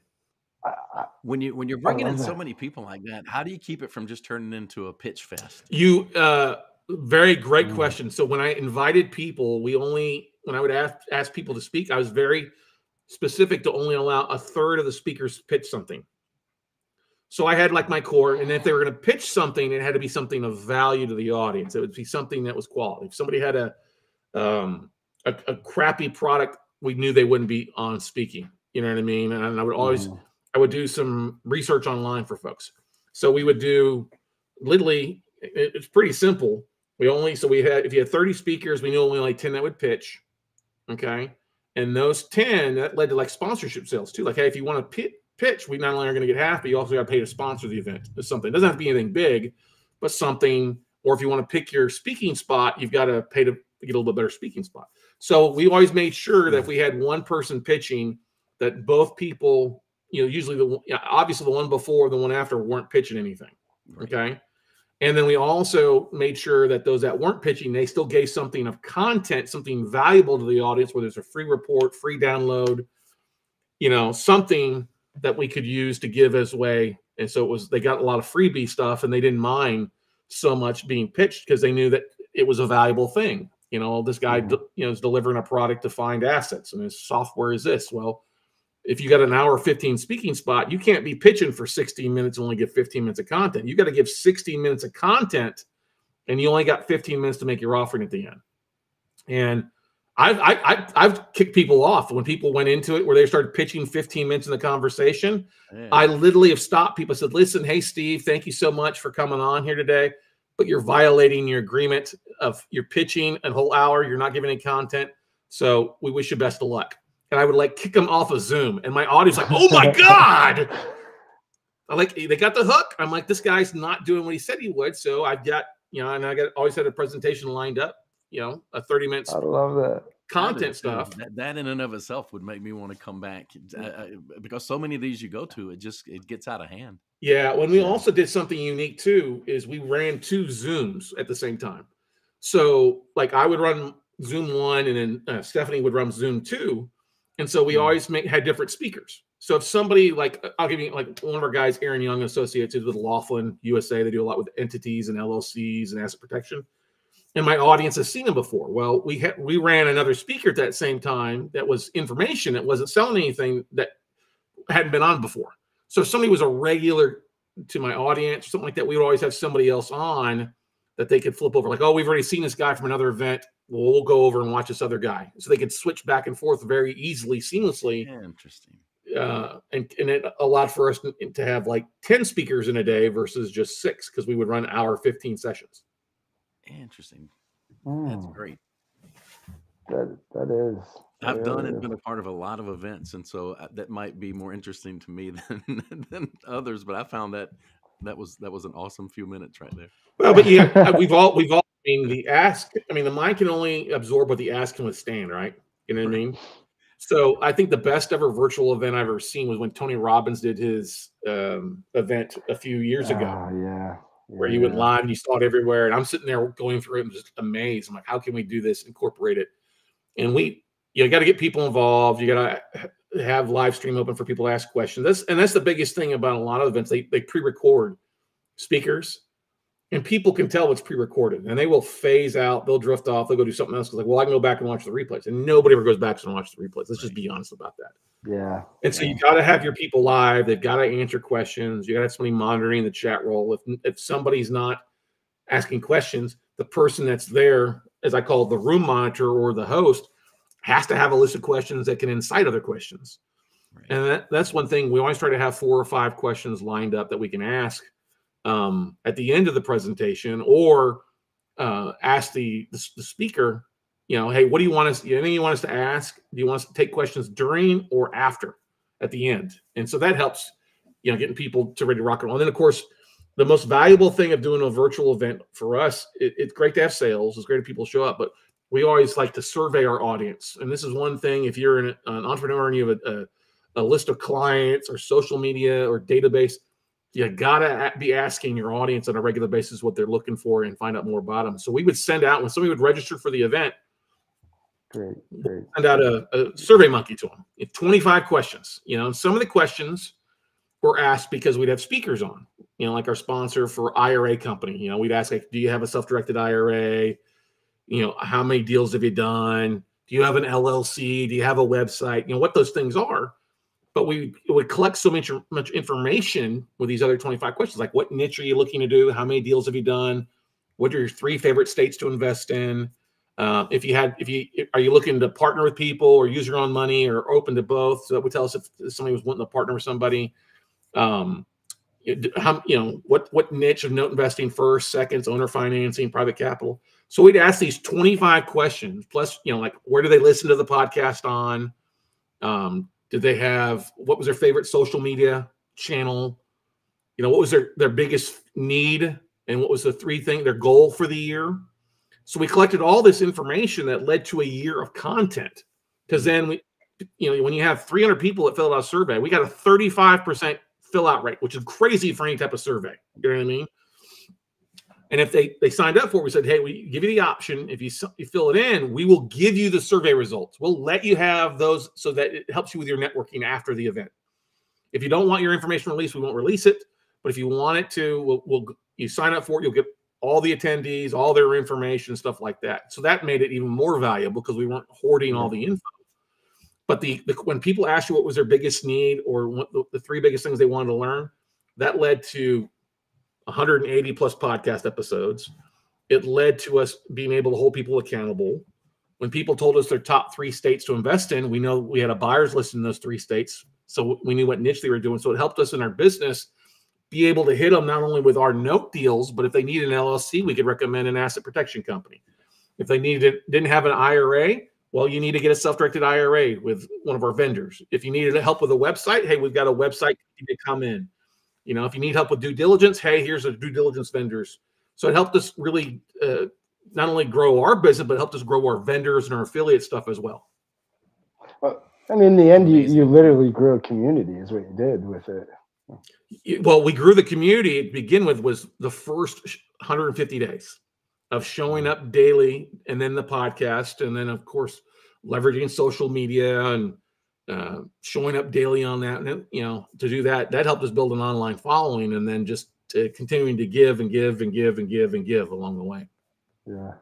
When you're bringing in so many people like that, how do you keep it from just turning into a pitch fest? Very great question. So when I invited people, when I would ask people to speak, I was very specific to only allow a third of the speakers to pitch something. So I had like my core, and if they were going to pitch something, it had to be something of value to the audience. It would be something that was quality. If somebody had a crappy product, we knew they wouldn't be on speaking. You know what I mean? And I would always, I would do some research online for folks. So we would do literally, it's pretty simple. If you had 30 speakers, we knew only like 10 that would pitch. Okay. And those 10, that led to like sponsorship sales too. Like, hey, if you want to pitch, we not only are going to get half, but you also got to pay to sponsor the event. It's something. It doesn't have to be anything big, but something. Or if you want to pick your speaking spot, you've got to pay to get a little bit better speaking spot. So we always made sure that if we had one person pitching, that both people, usually obviously the one before, the one after weren't pitching anything. Right. Okay. And then we also made sure that those that weren't pitching, they still gave something of content, something valuable to the audience, whether it's a free report, free download, something that we could use to give as way. And so they got a lot of freebie stuff, and they didn't mind so much being pitched because they knew that it was a valuable thing. This guy, is delivering a product to find assets, and his software is this. Well, if you got an hour 15 speaking spot, you can't be pitching for 16 minutes and only give 15 minutes of content. You got to give 16 minutes of content, and you only got 15 minutes to make your offering at the end. And I've kicked people off when people went into it where they started pitching 15 minutes in the conversation. Yeah. I literally have stopped people. Said, listen, hey, Steve, thank you so much for coming on here today, but you're violating your agreement of you're pitching a whole hour. You're not giving any content. So we wish you best of luck. And I would like kick them off of Zoom. And my audience like, oh my God. They got the hook. I'm like, this guy's not doing what he said he would. So I've got, and I always had a presentation lined up, a 30 minutes. I love that. Content stuff. That in and of itself would make me want to come back because so many of these you go to, it gets out of hand. Yeah. When we also did something unique too, is we ran 2 Zooms at the same time. So like I would run Zoom 1 and then Stephanie would run Zoom 2. And so we always had different speakers. So if somebody I'll give you like one of our guys, Aaron Young Associates, is with Laughlin USA. They do a lot with entities and LLCs and asset protection. And my audience has seen them before. Well, we ran another speaker at that same time that was information. It wasn't selling anything that hadn't been on before. So if somebody was a regular to my audience, something like that, we would always have somebody else on that they could flip over. Like, oh, we've already seen this guy from another event. Well, we'll go over and watch this other guy. So they could switch back and forth very easily, seamlessly. Yeah, interesting. And it allowed for us to have like 10 speakers in a day versus just 6 because we would run hour 15 sessions. Interesting. That's great. That is. I've done it, been a part of a lot of events, and so that might be more interesting to me than others. But I found that was an awesome few minutes right there. Well, but yeah, we've all. I mean, the mind can only absorb what the ask can withstand, right? You know what I mean? So I think the best ever virtual event I've ever seen was when Tony Robbins did his event a few years ago. Yeah. Where he went live and you saw it everywhere. And I'm sitting there going through it and just amazed. I'm like, how can we do this, incorporate it? And you got to get people involved. You got to have live stream open for people to ask questions. That's the biggest thing about a lot of events. They pre-record speakers and people can tell what's pre-recorded and they will phase out. They'll drift off. They'll go do something else. Cause I can go back and watch the replays, and nobody ever goes back and watch the replays. Let's just be honest about that. Yeah. And so you got to have your people live. They've got to answer questions. You got to have somebody monitoring the chat roll. If somebody's not asking questions, the person that's there, as I call it, the room monitor or the host, has to have a list of questions that can incite other questions. Right. And that's one thing. We always try to have 4 or 5 questions lined up that we can ask at the end of the presentation, or ask the speaker, hey, what do you want us? Anything you want us to ask? Do you want us to take questions during or after at the end? And so that helps, getting people to ready to rock and roll. And then, of course, the most valuable thing of doing a virtual event for us, it's great to have sales. It's great if people show up, but we always like to survey our audience. And this is one thing, if you're an entrepreneur and you have a list of clients or social media or database, you got to be asking your audience on a regular basis what they're looking for and find out more about them. So we would send out, when somebody would register for the event, Great. Send out a survey monkey to them. 25 questions, and some of the questions were asked because we'd have speakers on, like our sponsor for IRA company. We'd ask, like, do you have a self-directed IRA? How many deals have you done? Do you have an LLC? Do you have a website? What those things are. But we would collect so much information with these other 25 questions, like what niche are you looking to do? How many deals have you done? What are your 3 favorite states to invest in? Are you looking to partner with people or use your own money, or open to both? So that would tell us if somebody was wanting to partner with somebody. What niche of note investing, first, seconds, owner financing, private capital. So we'd ask these 25 questions plus, like, where do they listen to the podcast on? What was their favorite social media channel? What was their biggest need? And what was their goal for the year? So we collected all this information that led to a year of content. Because then when you have 300 people that filled out a survey, we got a 35% fill out rate, which is crazy for any type of survey. You know what I mean? And if they signed up for it, we said, hey, we give you the option. If you fill it in, we will give you the survey results. We'll let you have those so that it helps you with your networking after the event. If you don't want your information released, we won't release it. But if you want it to, you sign up for it, you'll get all the attendees, all their information, stuff like that. So that made it even more valuable because we weren't hoarding all the info. But when people asked you what was their biggest need or what the 3 biggest things they wanted to learn, that led to 180 plus podcast episodes. It led to us being able to hold people accountable. when people told us their top 3 states to invest in, we know we had a buyer's list in those 3 states. So we knew what niche they were doing. So it helped us in our business be able to hit them not only with our note deals, but if they need an LLC, we could recommend an asset protection company. If they didn't have an IRA, well, you need to get a self-directed IRA with one of our vendors. If you needed help with a website, hey, we've got a website to come in. You know, if you need help with due diligence, hey, here's a due diligence vendors. So it helped us really not only grow our business, but helped us grow our vendors and our affiliate stuff as well. And in the end, you literally grew a community is what you did with it. Well, we grew the community to begin with was the first 150 days of showing up daily, and then the podcast, and then, of course, leveraging social media and showing up daily on that. And, you know, to do that helped us build an online following, and then just continuing to give and give and give and give and give along the way. Yeah.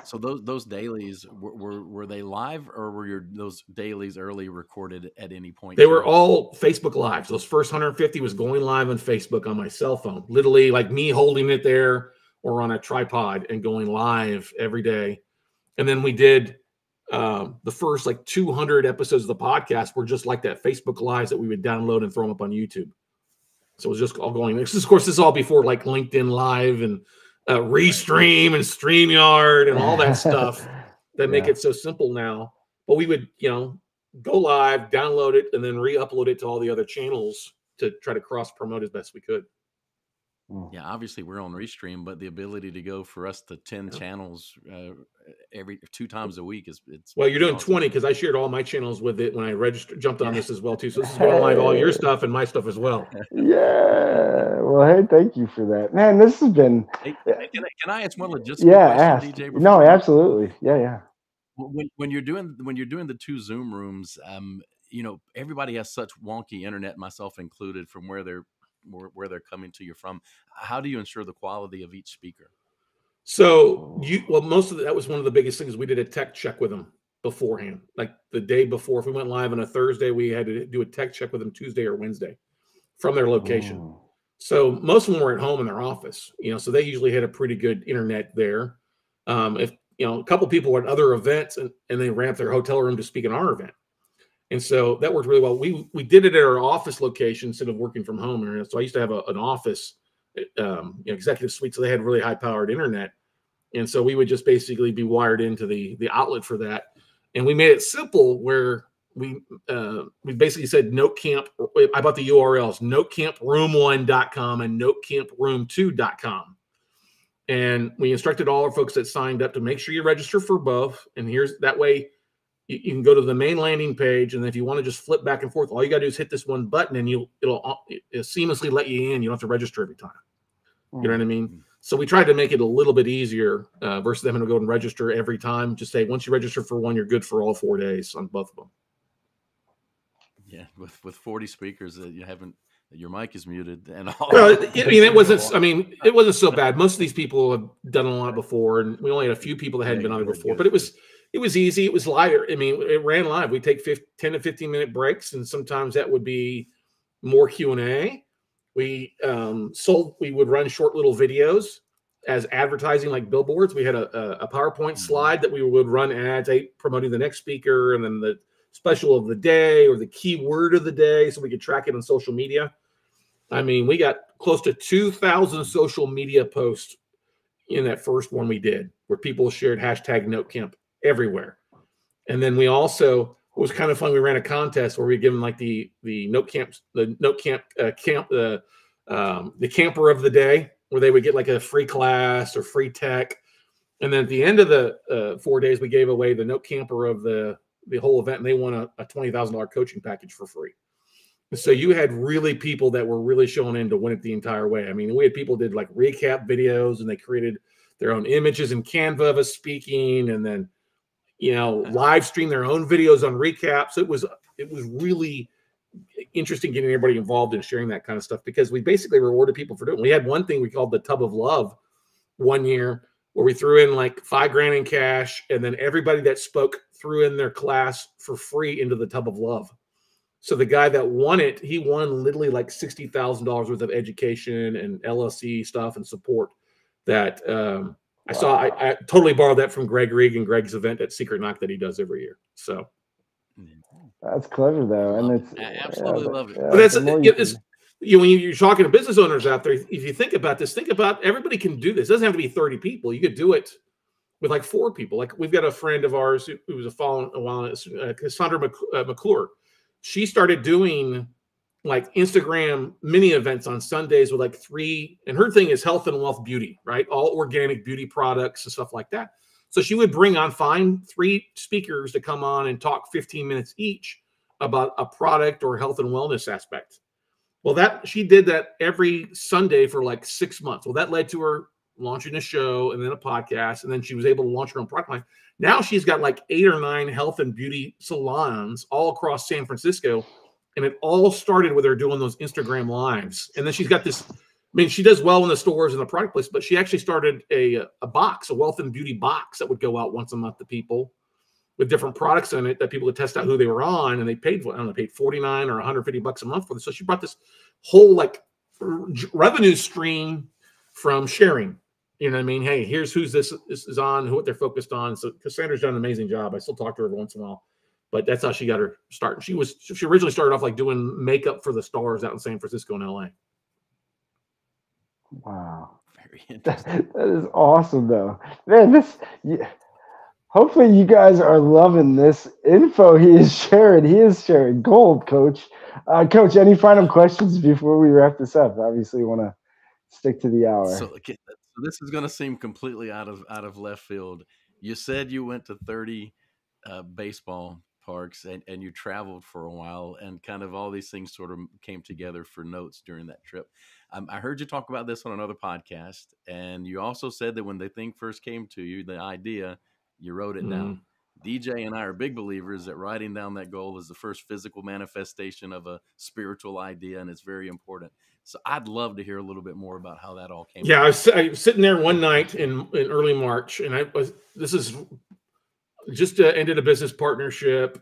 So those dailies were they live, or were those dailies early recorded at any point? They were all Facebook Lives. Those first 150 was going live on Facebook on my cell phone, literally like me holding it there or on a tripod and going live every day. And then we did the first like 200 episodes of the podcast were just like that, Facebook Lives that we would download and throw them up on YouTube. So it was just all going. Of course, this is all before like LinkedIn Live and Restream and StreamYard and all that stuff that make it so simple now. But we would, you know, go live, download it, and then re-upload it to all the other channels to try to cross-promote as best we could. Yeah, obviously we're on Restream, but the ability to go for us to 10 channels every 2 times a week it's well, you're doing awesome. 20 because I shared all my channels with it when I jumped on this as well too. So this is going live all your stuff and my stuff as well. Yeah. Well, hey, thank you for that, man. This has been. Hey, can I ask one logistical question, DJ? No, absolutely. Yeah. When you're doing the 2 Zoom rooms, you know, everybody has such wonky internet, myself included, from where they're coming to you from. How do you ensure the quality of each speaker? So most of that was one of the biggest things. We did a tech check with them beforehand, like the day before. If we went live on a Thursday, we had to do a tech check with them Tuesday or Wednesday from their location. So most of them were at home in their office, you know, so they usually had a pretty good internet there. If, you know, a couple people were at other events and they ran up their hotel room to speak in our event. And so that worked really well. We did it at our office location instead of working from home. So I used to have an office, executive suite, so they had really high-powered internet. And so we would just basically be wired into the outlet for that. And we made it simple where we basically said Note Camp. I bought the URLs, notecamproom1.com and notecamproom2.com. And we instructed all our folks that signed up to make sure you register for both. And here's that way. You can go to the main landing page, and if you want to just flip back and forth, all you got to do is hit this one button, and it'll seamlessly let you in. You don't have to register every time. You know what I mean? So we tried to make it a little bit easier versus them to go and register every time. Just say once you register for one, you're good for all 4 days on both of them. Yeah, with 40 speakers that you haven't. Your mic is muted, and all. Well, it wasn't so bad. Most of these people have done a lot before, and we only had a few people that hadn't been on it before. But it was easy. It was lighter. I mean, it ran live. We take 10 to 15-minute breaks, and sometimes that would be more Q&A. We would run short little videos as advertising, like billboards. We had a PowerPoint slide that we would run ads promoting the next speaker, and then the special of the day or the keyword of the day, so we could track it on social media. I mean, we got close to 2,000 social media posts in that first one we did, where people shared hashtag NoteCamp everywhere. And then we also, it was kind of fun, we ran a contest where we give them like the camper of the day, where they would get like a free class or free tech. And then at the end of the 4 days, we gave away the Note Camper of the whole event, and they won a $20,000 coaching package for free. So you had really people that were really showing in to win it the entire way. I mean, we had people did like recap videos, and they created their own images in Canva of us speaking, and then, you know, live stream their own videos on recaps. It was really interesting getting everybody involved and sharing that kind of stuff, because we basically rewarded people for doing it. We had one thing we called the Tub of Love one year, where we threw in like $5,000 in cash, and then everybody that spoke threw in their class for free into the Tub of Love. So the guy that won it, he won literally like $60,000 worth of education and LLC stuff and support that I totally borrowed that from Greg Reig and Greg's event at Secret Knock that he does every year. So that's clever though, and it's I absolutely love it. But that's when you're talking to business owners out there. If you think about this, think about everybody can do this. It doesn't have to be 30 people. You could do it with like 4 people. Like we've got a friend of ours who was a while, Cassandra McClure. She started doing like Instagram mini events on Sundays with like 3, and her thing is health and wealth beauty, right? All organic beauty products and stuff like that. So she would find 3 speakers to come on and talk 15 minutes each about a product or health and wellness aspect. Well, she did that every Sunday for like 6 months. Well, that led to her launching a show and then a podcast, and then she was able to launch her own product line. Now she's got like 8 or 9 health and beauty salons all across San Francisco, and it all started with her doing those Instagram lives. And then she's got this. I mean, she does well in the stores and the product place, but she actually started a box, a wealth and beauty box that would go out once a month to people with different products in it that people would test out who they were on, and they paid for. I don't know, they paid $49 or $150 a month for this. So she brought this whole like revenue stream from sharing. You know what I mean? Hey, here's who's this is on, what they're focused on. So Cassandra's done an amazing job. I still talk to her every once in a while, but that's how she got her start. She originally started off like doing makeup for the stars out in San Francisco and LA. Wow. Very interesting. That is awesome though. Man, hopefully you guys are loving this info he is sharing. He is sharing gold, Coach. Coach, any final questions before we wrap this up? Obviously you want to stick to the hour. So this is going to seem completely out of left field. You said you went to 30 baseball parks and you traveled for a while, and kind of all these things sort of came together for notes during that trip. I heard you talk about this on another podcast, and you also said that when the thing first came to you, the idea, you wrote it down. DJ and I are big believers that writing down that goal is the first physical manifestation of a spiritual idea, and it's very important. So I'd love to hear a little bit more about how that all came. Yeah, I was sitting there one night in early March, and this is just ended a business partnership.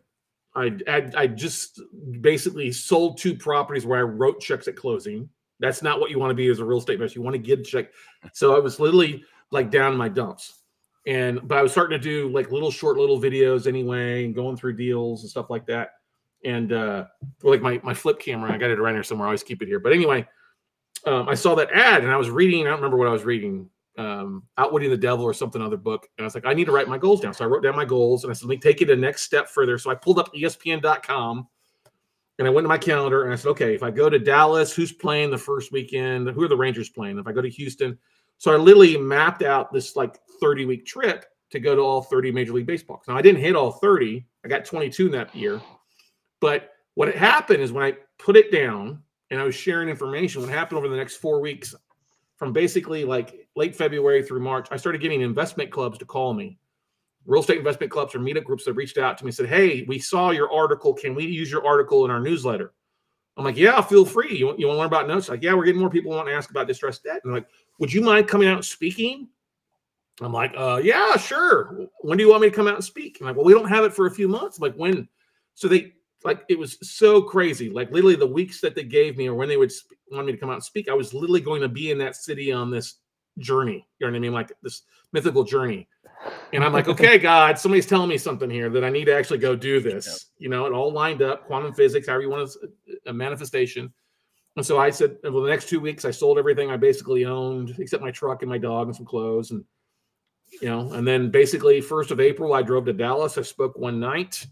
I just basically sold 2 properties where I wrote checks at closing. That's not what you want to be as a real estate investor. You want to get a check. So I was literally like down in my dumps. But I was starting to do like short little videos anyway, and going through deals and stuff like that. And like my flip camera, I got it around here somewhere. I always keep it here. But anyway, I saw that ad and I was reading. I don't remember what I was reading. Outwitting the Devil or something other book. And I was like, I need to write my goals down. So I wrote down my goals and I said, let me take it a next step further. So I pulled up ESPN.com and I went to my calendar and I said, okay, if I go to Dallas, who's playing the first weekend? Who are the Rangers playing? If I go to Houston. So I literally mapped out this like 30-week trip to go to all 30 Major League Baseball. Now I didn't hit all 30. I got 22 in that year. But what had happened is when I put it down and I was sharing information, what happened over the next 4 weeks, from basically like late February through March, I started getting investment clubs to call me. Real estate investment clubs or meetup groups that reached out to me and said, hey, we saw your article. Can we use your article in our newsletter? I'm like, yeah, feel free. You want to learn about notes? Like, yeah, we're getting more people want to ask about distressed debt. And like, would you mind coming out and speaking? I'm like, yeah, sure. When do you want me to come out and speak? I'm like, well, we don't have it for a few months. I'm like, when? So they like, it was so crazy. Like literally the weeks that they gave me or when they would want me to come out and speak, I was literally going to be in that city on this journey. You know what I mean? Like this mythical journey. And I'm like, okay, God, somebody's telling me something here that I need to actually go do this. You know, it all lined up, quantum physics, however you want to, a manifestation. And so I said, well, the next 2 weeks, I sold everything I basically owned, except my truck and my dog and some clothes. And, you know, and then basically 1st of April, I drove to Dallas. I spoke one night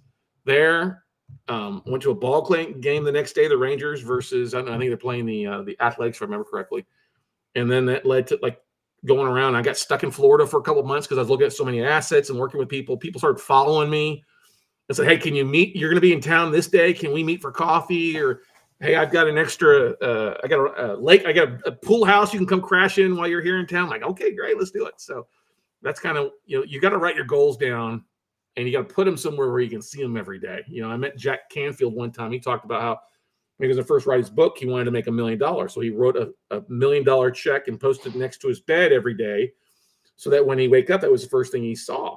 there. Went to a ball game the next day, the Rangers versus, I think they're playing the Athletics, if I remember correctly. And then that led to like going around. I got stuck in Florida for a couple of months because I was looking at so many assets and working with people. People started following me and said, hey, can you meet? You're going to be in town this day. Can we meet for coffee? Or, hey, I've got an extra, I got a lake, I got a pool house. You can come crash in while you're here in town. I'm like, okay, great, let's do it. So that's kind of, you know, you got to write your goals down and you got to put them somewhere where you can see them every day. You know, I met Jack Canfield one time. He talked about how when he was the first write his book, he wanted to make $1 million. So he wrote a $1 million check and posted it next to his bed every day so that when he wake up, that was the first thing he saw.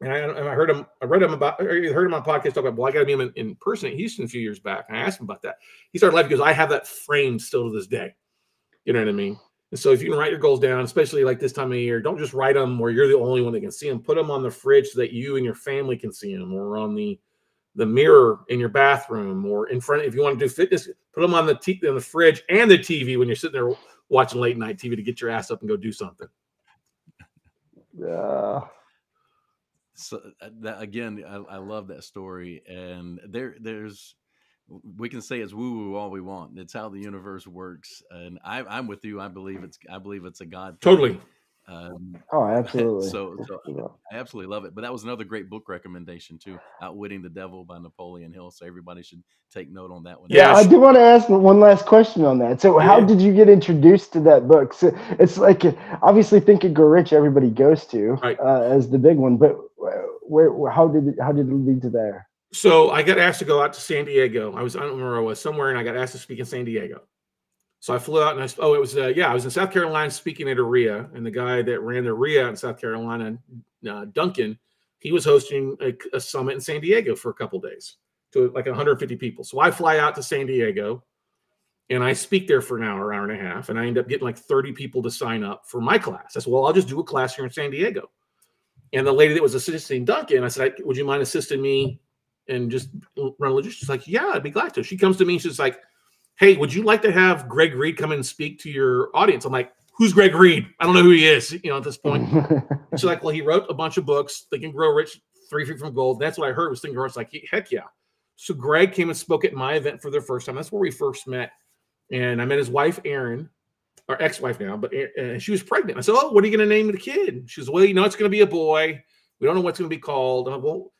And I heard him, I read him about, or heard him on podcast talk about, well, I got to meet him in person at Houston a few years back. And I asked him about that. He started laughing because I have that framed still to this day. You know what I mean? And so if you can write your goals down, especially like this time of year, don't just write them where you're the only one that can see them. Put them on the fridge so that you and your family can see them, or on the mirror in your bathroom, or in front. If you want to do fitness, put them on the fridge and the TV when you're sitting there watching late night TV to get your ass up and go do something. Yeah. So again, I love that story, and there's we can say it's woo-woo all we want. It's how the universe works, and I'm with you. I believe it's a God thing. Totally. Oh, absolutely. So I absolutely love it. But that was another great book recommendation too, Outwitting the Devil by Napoleon Hill. So everybody should take note on that one. Yeah, I do want to ask one last question on that. So how did you get introduced to that book? So it's like, obviously Think and Grow Rich, everybody goes to as the big one, but how did it lead to there? So I got asked to go out to San Diego. I don't remember where I was, somewhere, and I got asked to speak in San Diego. So I flew out, and I was in South Carolina speaking at a RIA, and the guy that ran the RIA in South Carolina, Duncan, he was hosting a summit in San Diego for a couple of days to like 150 people. So I fly out to San Diego, and I speak there for an hour and a half, and I end up getting like 30 people to sign up for my class. I said, well, I'll just do a class here in San Diego. And the lady that was assisting Duncan, I said, would you mind assisting me and just run logistics? She's like, yeah, I'd be glad to. She comes to me, she's like, hey, would you like to have Greg Reed come in and speak to your audience? I'm like, who's Greg Reed? I don't know who he is, at this point. She's like, well, he wrote a bunch of books, Think and Grow Rich, 3 Feet from Gold. That's what I heard was Think and Grow Rich. Like, heck yeah. So Greg came and spoke at my event for the first time. That's where we first met. And I met his wife, Erin, or ex-wife now, but she was pregnant. I said, oh, what are you going to name the kid? She says, well, it's going to be a boy. We don't know what's going to be called. I'm like, well,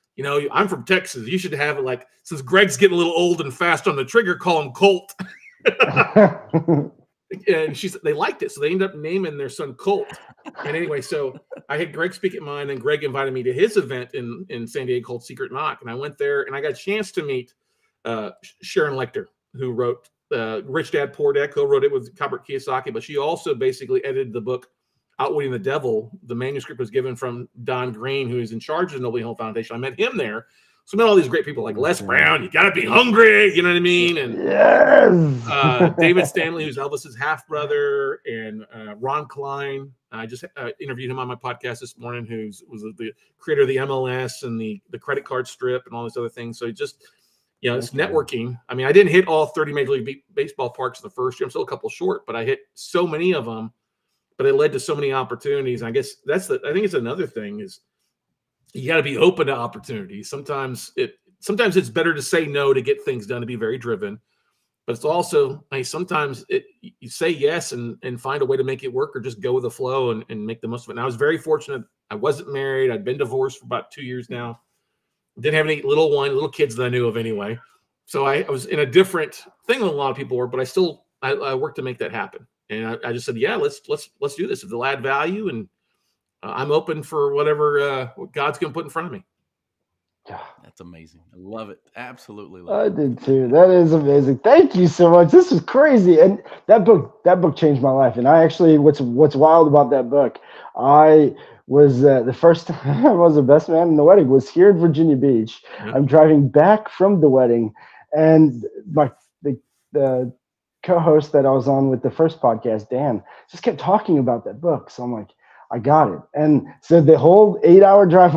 I'm from Texas. You should have it like, since Greg's getting a little old and fast on the trigger, call him Colt. And they liked it. So they ended up naming their son Colt. And anyway, so I had Greg speak at mine, and Greg invited me to his event in San Diego called Secret Knock. And I went there, and I got a chance to meet Sharon Lechter, who wrote Rich Dad, Poor Dad, co-wrote it with Robert Kiyosaki, but she also basically edited the book Outwitting the Devil. The manuscript was given from Don Green, who is in charge of the Noble Hill Foundation. I met him there. So I met all these great people like Les Brown. You got to be hungry. You know what I mean? And David Stanley, who's Elvis's half brother, and Ron Klein. I just interviewed him on my podcast this morning, who was the creator of the MLS and the credit card strip and all these other things. So just, it's networking. I mean, I didn't hit all 30 Major League Baseball parks in the first year. I'm still a couple short, but I hit so many of them. But it led to so many opportunities. I guess I think it's another thing is you got to be open to opportunities. Sometimes it's better to say no to get things done, to be very driven. But it's also, sometimes you say yes and find a way to make it work, or just go with the flow and make the most of it. And I was very fortunate. I wasn't married. I'd been divorced for about 2 years now. Didn't have any little kids that I knew of anyway. So I was in a different thing than a lot of people were, but I worked to make that happen. And I just said, yeah, let's do this. If they'll add value, and I'm open for whatever God's going to put in front of me. That's amazing. I love it. Absolutely love it. I did too. That is amazing. Thank you so much. This is crazy. And that book changed my life. And I actually, what's wild about that book, I was the first time I was the best man in the wedding was here in Virginia Beach. Yeah. I'm driving back from the wedding, and the co-host that I was on with the first podcast, Dan, just kept talking about that book. So I'm like, I got it. And so the whole 8-hour drive,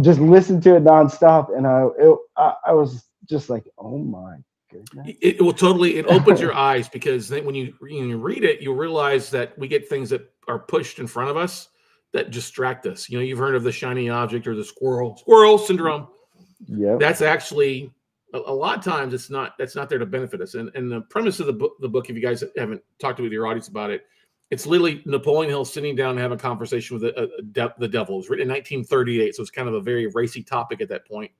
just listened to it nonstop. And I was just like, oh my goodness. It opens your eyes, because then when you read it, you realize that we get things that are pushed in front of us that distract us. You've heard of the shiny object or the squirrel syndrome. Yeah. That's actually, a lot of times that's not there to benefit us. And the premise of the book, if you guys haven't talked with your audience about it, it's literally Napoleon Hill sitting down and having a conversation with the devil. It was written in 1938, so it's kind of a very racy topic at that point.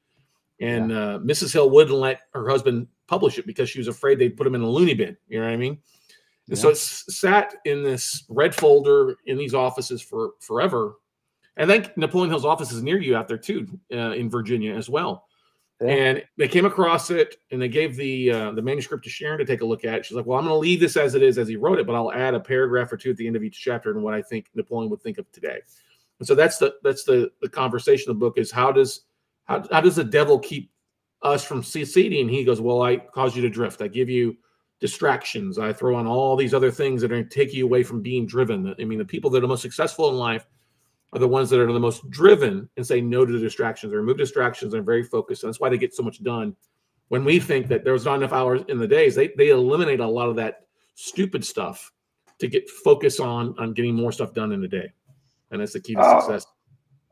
And Mrs. Hill wouldn't let her husband publish it because she was afraid they'd put him in a loony bin. You know what I mean? And so it's sat in this red folder in these offices for forever. I think Napoleon Hill's office is near you out there too, in Virginia as well. Yeah. And they came across it, and they gave the manuscript to Sharon to take a look at. She's like, well, I'm going to leave this as it is, as he wrote it, but I'll add a paragraph or two at the end of each chapter and what I think Napoleon would think of today. And so that's the conversation of the book is how does the devil keep us from succeeding? And he goes, well, I cause you to drift. I give you distractions. I throw on all these other things that are going to take you away from being driven. I mean, the people that are most successful in life are the ones that are the most driven and say no to the distractions. They remove distractions and are very focused. And that's why they get so much done. When we think that there's not enough hours in the days, they eliminate a lot of that stupid stuff to get focus on getting more stuff done in a day. And that's the key to success.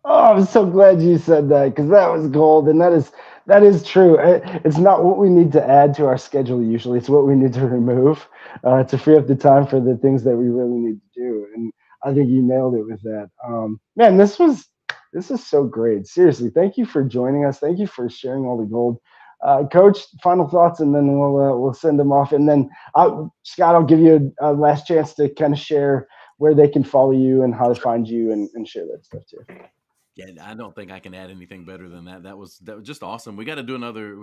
Oh, I'm so glad you said that, because that was gold, and that is true. It's not what we need to add to our schedule usually. It's what we need to remove to free up the time for the things that we really need to do. And I think you nailed it with that. Man, this is so great. Seriously, thank you for joining us. Thank you for sharing all the gold. Coach, final thoughts, and then we'll send them off. And then Scott, I'll give you a last chance to kind of share where they can follow you and how to find you and share that stuff too. Yeah, I don't think I can add anything better than that. That was just awesome. We got to do another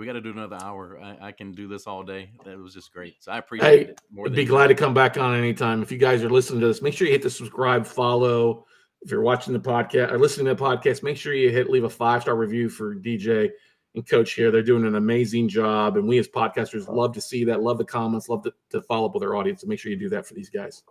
hour. I can do this all day. That was just great. So I appreciate it. I'd be glad to come back on anytime. If you guys are listening to this, make sure you hit the subscribe, follow. If you're watching the podcast or listening to the podcast, make sure you leave a 5-star review for DJ and Coach here. They're doing an amazing job. And we as podcasters love to see that, love the comments, love to follow up with our audience. So make sure you do that for these guys.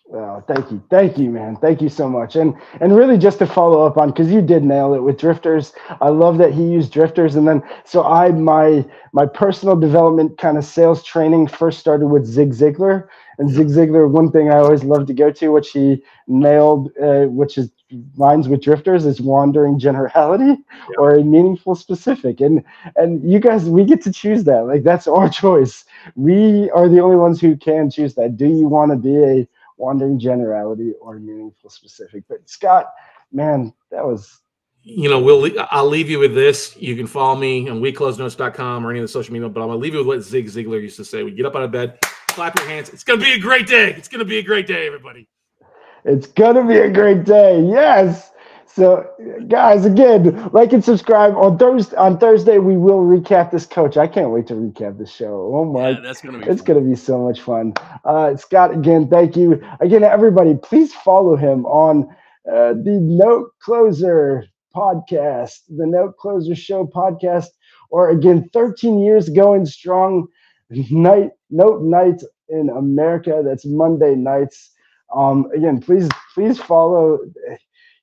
Well, thank you, man. Thank you so much. And really, just to follow up on, because you did nail it with drifters. I love that he used drifters. And then, so my personal development kind of sales training first started with Zig Ziglar. And Zig Ziglar, one thing I always love to go to, which he nailed, which is lines with drifters, is wandering generality or a meaningful specific. And you guys, we get to choose that. Like, that's our choice. We are the only ones who can choose that. Do you want to be a wandering generality or meaningful specific? But Scott, man, that was, I'll leave you with this. You can follow me on WeCloseNotes.com or any of the social media, but I'm going to leave you with what Zig Ziglar used to say. We get up out of bed, clap your hands. It's going to be a great day. It's going to be a great day, everybody. It's going to be a great day. Yes. So, guys, again, like and subscribe. On Thursday, we will recap this, Coach. I can't wait to recap this show. Oh my! Yeah, that's gonna be. It's going to be so much fun. Scott, again, thank you. Again, everybody, please follow him on the Note Closer podcast, the Note Closer Show podcast, or again, 13 years going strong. Note Night in America. That's Monday nights. Again, please follow.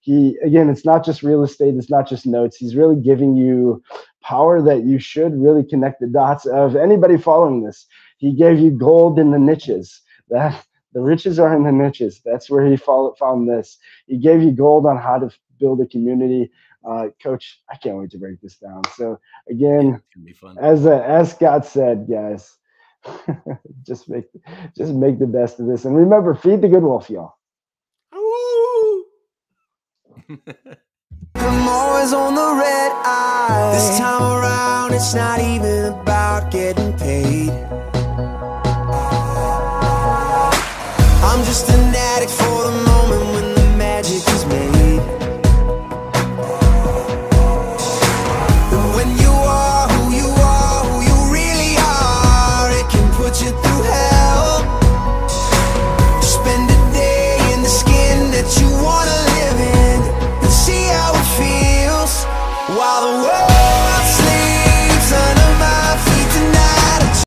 It's not just real estate. It's not just notes. He's really giving you power that you should really connect the dots of. Anybody following this, he gave you gold in the niches. The riches are in the niches. That's where he found this. He gave you gold on how to build a community. Coach, I can't wait to break this down. So again, as Scott said, guys, just make the best of this. And remember, feed the good wolf, y'all. I'm always on the red eye. This time around, it's not even about getting paid. I'm just an addict for the moment when the magic is made. And when you are who you really are, it can put you through hell. Spend a day in the skin that you wanna live in. See how it feels while the world